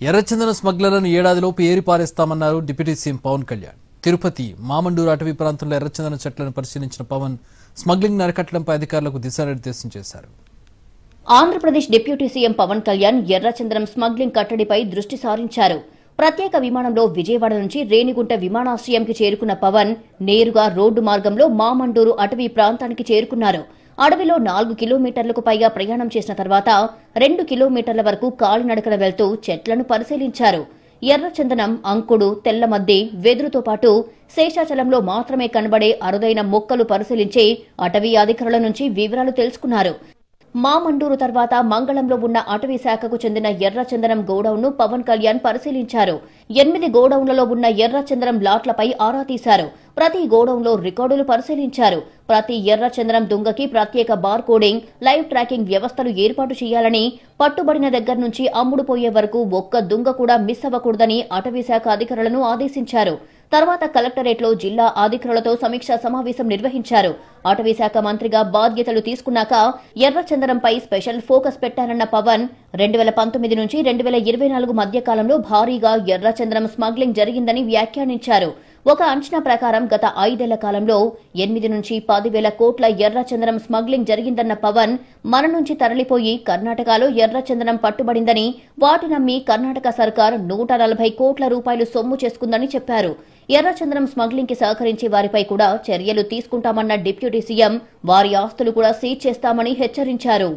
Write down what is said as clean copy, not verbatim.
ఎర్రచందన స్మగ్లర్లను ఏడాదిలోపు ఏరిపారేస్తామన్నారు deputy CM Pawan Kalyan. Tirupati Mamandur అటవీ ప్రాంతంలో ఎర్రచందన చెట్లను పరిశీలించిన పవన్ స్మగ్లింగ్ అరికట్టడంపై అధికారులకు దిశానిర్దేశం చేశారు. ఆంధ్రప్రదేశ్ డిప్యూటీ సీఎం పవన్ కళ్యాణ్ ఎర్రచందనం స్మగ్లింగ్ కట్టడిపై దృష్టి సారించారు. ప్రత్యేక విమానంలో విజయవాడ నుంచి రేణిగుంట విమానాశ్రయంకి చేరుకున్న పవన్ నేరుగా రోడ్డు మార్గంలో మామండూరు అటవీ ప్రాంతానికి చేరుకున్నారు. అడవిలో 4 కిలోమీటర్లకు పైగా ప్రయాణం చేసిన తర్వాత 2 కిలోమీటర్ల వరకు కాలినడకన వెళ్తూ చెట్లను పరిశీలించారు. ఎర్రచందనం, అంకుడు, తెల్లమద్ది, వెదురుతో పాటు శేషాచలంలో మాత్రమే కనబడే అరుదైన మొక్కలు పరిశీలించి అటవీ అధికారుల నుంచి వివరాలు తెలుసుకున్నారు. మామండూరు తర్వాత మంగళంలో ఉన్న అటవీ శాఖకు చెందిన ఎర్రచందనం గోడౌన్ను పవన్ కళ్యాణ్ పరిశీలించారు. 8 గోడౌన్లలో ఉన్న ఎర్రచందనం లాట్లపై ఆరా తీశారు. ప్రతి గోడౌన్లో రికార్డులు పరిశీలించారు. ప్రతి ఎర్రచందనం దుంగకి ప్రత్యేక బార్ కోడింగ్, లైవ్ ట్రాకింగ్ వ్యవస్థలు ఏర్పాటు చేయాలని, పట్టుబడిన దగ్గర నుంచి అమ్ముడుపోయే వరకు ఒక్క దుంగ కూడా మిస్ అవ్వకూడదని అటవీ శాఖ అధికారులను ఆదేశించారు. తర్వాత కలెక్టరేట్లో జిల్లా అధికారులతో సమీక్షా సమావేశం నిర్వహించారు. అటవీ శాఖ మంత్రిగా బాధ్యతలు తీసుకున్నాక ఎర్రచందనంపై స్పెషల్ ఫోకస్ పెట్టారన్న పవన్ 2019 నుంచి 2024 మధ్య కాలంలో భారీగా ఎర్రచందనం స్మగ్లింగ్ జరిగిందని వ్యాఖ్యానించారు. ఒక అంచనా ప్రకారం గత 5 ఏళ్ల కాలంలో 8 నుంచి 10,000 కోట్ల ఎర్రచందనం స్మగ్లింగ్ జరిగిందన్న పవన్ మన నుంచి తరలిపోయి కర్ణాటకలో ఎర్రచందనం పట్టుబడిందని, వాటినమ్మి కర్ణాటక సర్కార్ 140 కోట్ల రూపాయలు సొమ్ము చేసుకుందని చెప్పారు. ఎర్రచందనం స్మగ్లింగ్ కి సహకరించే వారిపై కూడా చర్యలు తీసుకుంటామన్న డిప్యూటీ సీఎం వారి ఆస్తులు కూడా సీజ్ చేస్తామని హెచ్చరించారు.